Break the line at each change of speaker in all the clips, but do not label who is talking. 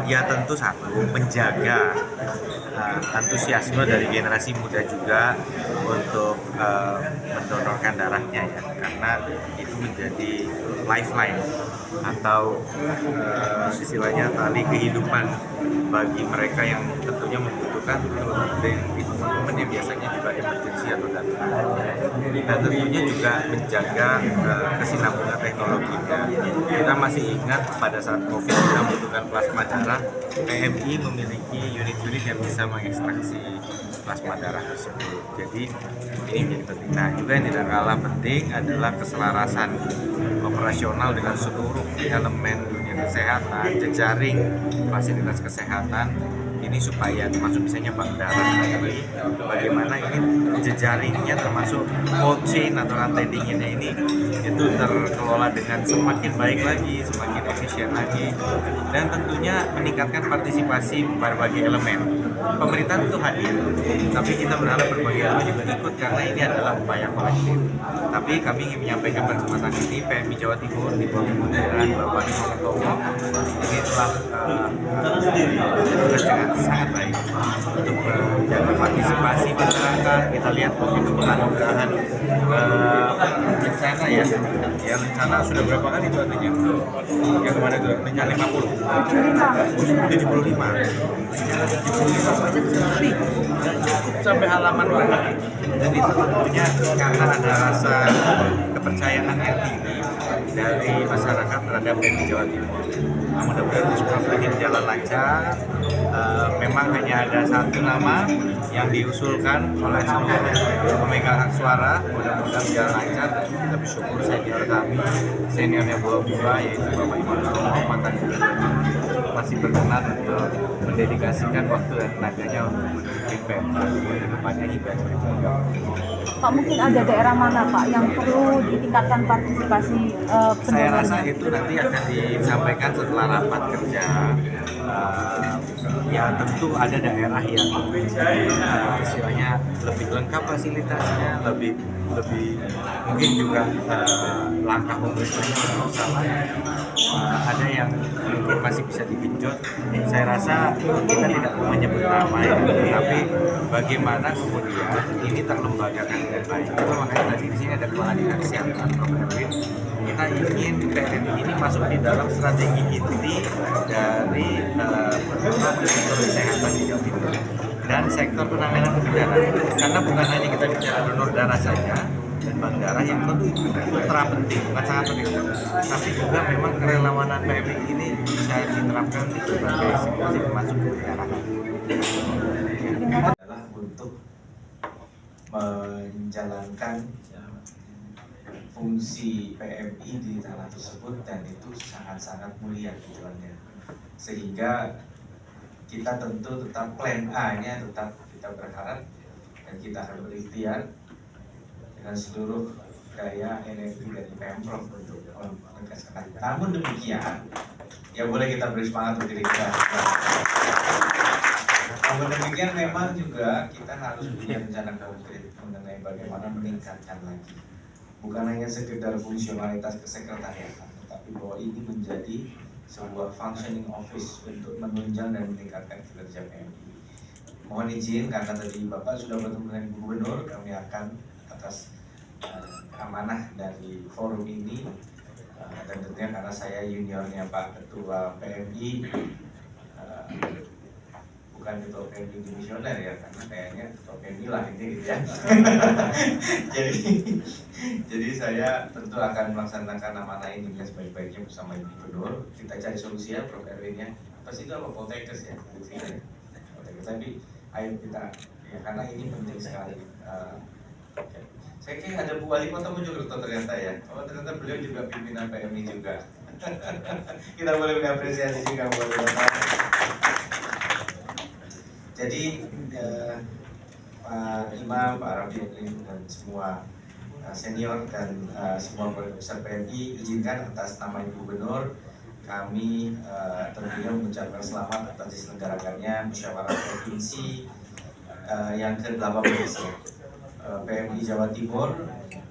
Ya tentu satu menjaga antusiasme dari generasi muda juga untuk mendonorkan darahnya ya, karena itu menjadi lifeline atau istilahnya tali kehidupan bagi mereka yang tentunya membutuhkan di teman-teman yang biasanya juga emergency atau darurat. Dan tentunya juga menjaga kesinambungan teknologinya. Kita masih ingat pada saat COVID kita membutuhkan plasma darah, PMI memiliki unit-unit yang bisa mengekstraksi plasma darah tersebut. Jadi ini menjadi penting. Nah, juga yang tidak kalah penting adalah keselarasan operasional dengan seluruh elemen dunia kesehatan, jejaring fasilitas kesehatan ini supaya termasuk misalnya bank darah ini bagaimana ini jejaringnya termasuk cold chain atau rantai dinginnya ini itu terkelola dengan semakin baik lagi, semakin efisien lagi, dan tentunya meningkatkan partisipasi berbagai elemen. Pemerintah itu hadir, tapi kita berharap berbagai elemen juga ikut karena ini adalah upaya kolektif. Tapi kami ingin menyampaikan pada kesempatan ini PMI Jawa Timur di bawah kepemimpinan Bapak Niko Kertomo ini telah sangat baik untuk menjaga partisipasi masyarakat. Kita lihat begitu penganugerahan rencana ya rencana sudah berapa kali itu artinya yang kemarin itu rencana 50 75 kali sampai halaman lagi. Jadi tentunya karena ada rasa kepercayaan yang tinggi dari masyarakat terhadap PMI Jawa Timur. Nah, mudah-mudahan Puspampres ini jalan lancar. Memang hanya ada satu nama yang diusulkan oleh seluruh pemegang hak suara. Mudah-mudahan jalan lancar. Kita bersyukur senior kami, seniornya buah-buah yaitu Bapak Imam Romo, mantan masih berkenan untuk mendedikasikan waktu dan tenaganya untuk memimpin PMI ke depannya hingga 2024.
Pak, mungkin ada daerah mana Pak yang perlu ditingkatkan partisipasi pendonornya?
Saya rasa itu nanti akan disampaikan setelah rapat kerja. Ya tentu ada daerah yang istilahnya lebih lengkap fasilitasnya, lebih mungkin juga langkah pemerintahnya lebih salah. Ada yang mungkin masih bisa digenjot. Saya rasa kita tidak menyebut nama ya, tapi bagaimana kemudian ini terlembagakan dengan baik. Itu makanya tadi di sini ada kepala dinas kesehatan Prof. Erwin. Kita ingin PMI ini masuk di dalam strategi inti dari sektor kesehatan di Jawa Timur dan sektor penanganan bencana. Karena bukan hanya kita bicara donor darah saja dan bank darah yang tentu itu ultra penting, bukan sangat penting, tapi juga memang kerelawanan PMI ini bisa diterapkan di berbagai situasi termasuk di daerah.
Adalah untuk menjalankan fungsi PMI di tanah tersebut, dan itu sangat-sangat mulia tujuannya, sehingga kita tentu tetap plan A-nya tetap kita berharap dan kita akan berikhtiar dengan seluruh daya energi dari Pemprov untuk menegaskan. Namun demikian, ya boleh kita beri semangat untuk diri kita. Namun demikian memang juga kita harus punya rencana konkret mengenai bagaimana meningkatkan lagi. Bukan hanya sekedar fungsionalitas kesekretariatan, tetapi bahwa ini menjadi sebuah functioning office untuk menunjang dan meningkatkan kinerja PMI. Mohon izin karena tadi Bapak sudah bertemu dengan Gubernur, kami akan atas amanah dari forum ini dan tentunya karena saya juniornya Pak Ketua PMI, bukan Ketua PMI dimisioner ya, karena kayaknya Ketua PMI lah ini gitu ya. jadi saya tentu akan melaksanakan amanah ini dengan sebaik-baiknya bersama Ibu Gubernur. Kita cari solusi ya, Prof. Erwin ya. Apa sih itu, apa poltekkes ya? Poltekkes. Tapi ayo kita ya, karena ini penting sekali. Okay. Saya kira ada Bu Wali Kota Mojokerto ternyata ya. Oh ternyata beliau juga pimpinan PMI juga. Kita boleh mengapresiasi juga Bu Wali Kota. Jadi Pak Imam, Pak Rafiq dan semua senior dan semua besar PMI, izinkan atas nama Ibu Gubernur kami tentunya mengucapkan selamat atas diselenggarakannya musyawarah provinsi yang ke-18 PMI Jawa Timur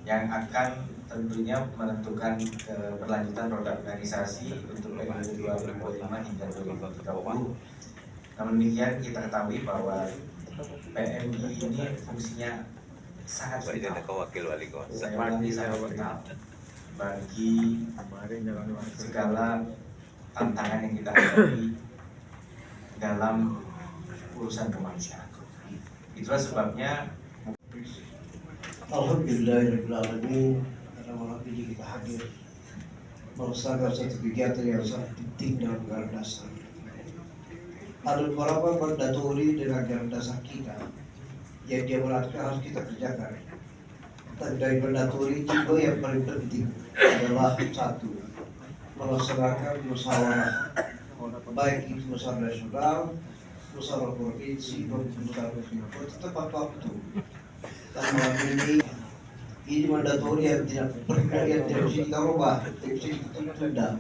yang akan tentunya menentukan keberlanjutan roda organisasi untuk periode 2025 hingga 2030. Namun demikian kita ketahui bahwa PMI ini fungsinya sangat vital. Saya ulangi, sangat vital bagi segala tantangan yang kita hadapi dalam urusan kemanusiaan. Itulah sebabnya
Alhamdulillahirrahmanirrahim, karena malam ini kita hadir melaksanakan satu kegiatan yang sangat penting dalam anggaran dasar. Ada beberapa mandatori dengan anggaran dasar kita yang dia harus kita kerjakan. Dan dari mandatori itu yang paling penting adalah satu, melaksanakan musyawarah, baik itu musyawarah nasional, musyawarah provinsi, maupun musyawarah kabupaten tepat waktu. Dan malam ini mandatori yang tidak bisa kita rubah, tidak bisa kita tunda.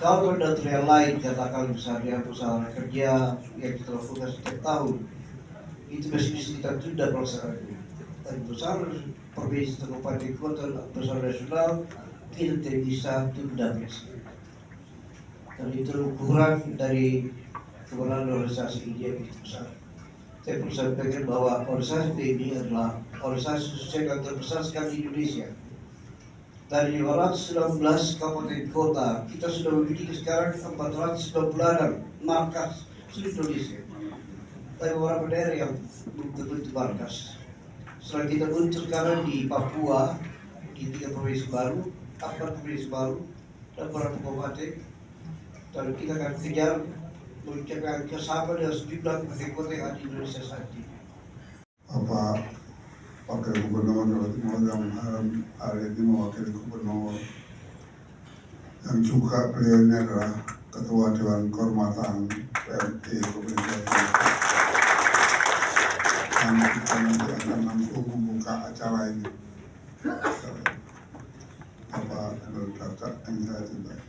Kalau mandatori yang lain, katakan misalnya usaha kerja yang kita lakukan setiap tahun, itu masih bisa kita tunda pelaksanaannya. Dan besar provinsi kabupaten kota besar nasional kita tidak bisa tunda pelaksanaannya. Dan itu ukuran dari kebenaran organisasi ini yang begitu besar. Saya perlu sampaikan bahwa organisasi PMI adalah organisasi sosial yang terbesar sekali di Indonesia. Dari 519 kabupaten kota, kita sudah memiliki sekarang 496 markas seluruh Indonesia. Tapi beberapa daerah yang belum terbentuk markas. Setelah kita bentuk sekarang di Papua, di 3 provinsi baru, 4 provinsi baru, dan beberapa kabupaten, dan kita akan kejar mencapai sama dengan sejumlah kota yang ada di Indonesia saat ini.
Bapak Wakil Gubernur Jawa Timur yang hari ini mewakili Gubernur, yang juga beliau ini adalah Ketua Dewan Kehormatan PMI Provinsi Jawa Timur. Dan kita nanti akan langsung membuka acara ini. Bapak Nur Kakak yang saya cintai.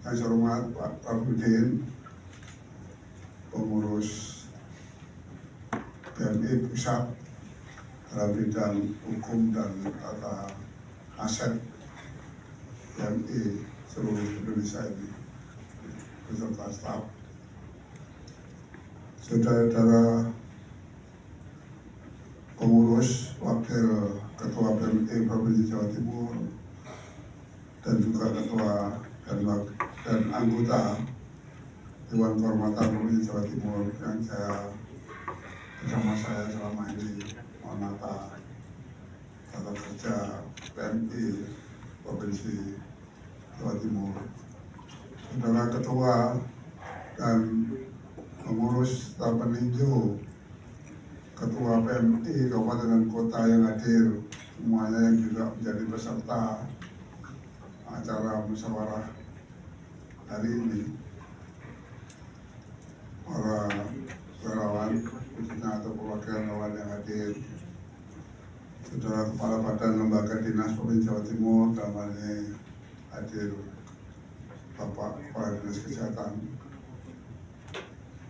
Yang saya hormat Pak Rafudin, pengurus PMI Pusat dalam bidang hukum dan tata aset PMI seluruh Indonesia ini, beserta staf, saudara-saudara pengurus, wakil ketua PMI Provinsi Jawa Timur, dan juga ketua dan anggota Dewan Kehormatan Provinsi Jawa Timur yang bersama saya selama ini menata tata kerja PMI Provinsi Jawa Timur. Saudara Ketua dan pengurus staf peninjau, Ketua PMI Kabupaten dan Kota yang hadir, semuanya yang juga menjadi peserta acara musyawarah hari ini, para relawan khususnya atau perwakilan relawan yang hadir, saudara Kepala Badan Lembaga Dinas Provinsi Jawa Timur, dalam hal ini hadir Bapak Kepala Dinas Kesehatan,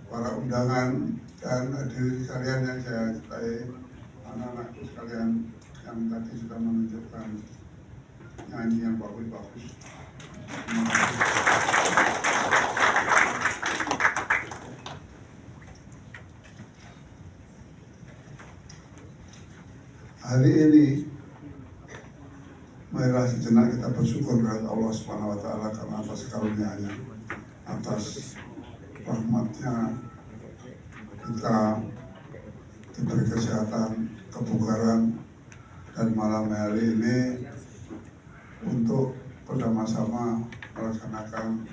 para undangan dan hadirin sekalian yang saya cintai, anak-anakku sekalian yang tadi sudah menunjukkan nyanyi yang bagus-bagus. Terima kasih. Hari ini marilah sejenak kita bersyukur kepada Allah Subhanahu wa Ta'ala karena atas karunia-Nya, atas rahmat-Nya kita diberi kesehatan, kebugaran, dan malam hari ini untuk bersama-sama melaksanakan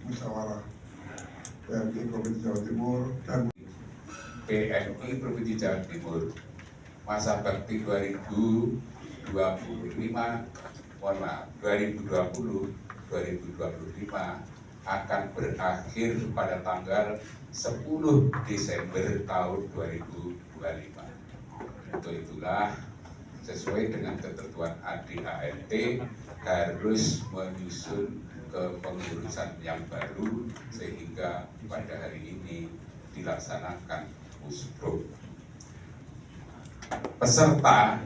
musyawarah PMI Provinsi Jawa Timur dan
PMI Provinsi Jawa Timur masa bakti 2025 akan berakhir pada tanggal 10 Desember tahun 2025. Untuk itulah sesuai dengan ketentuan ADART harus menyusun kepengurusan yang baru sehingga pada hari ini dilaksanakan musbro. Peserta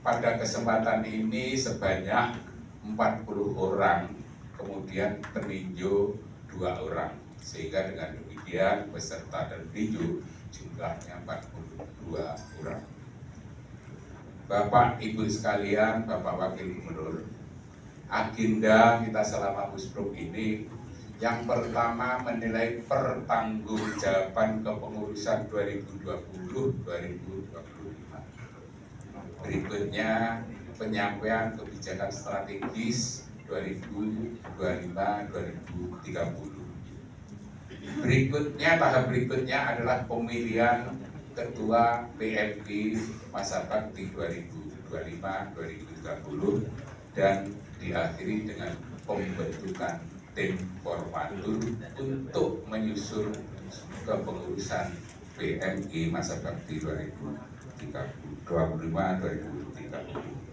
pada kesempatan ini sebanyak 40 orang, kemudian peninjau 2 orang, sehingga dengan demikian peserta dan peninjau jumlahnya 42 orang. Bapak Ibu sekalian, Bapak Wakil Gubernur, agenda kita selama Pusprov ini yang pertama menilai pertanggungjawaban kepengurusan 2020-2025. Berikutnya penyampaian kebijakan strategis 2025-2030. Tahap berikutnya adalah pemilihan Ketua PMI masa bakti 2025-2030 dan diakhiri dengan pembentukan tim formatur untuk menyusun kepengurusan PMI masa bakti 2025-2030.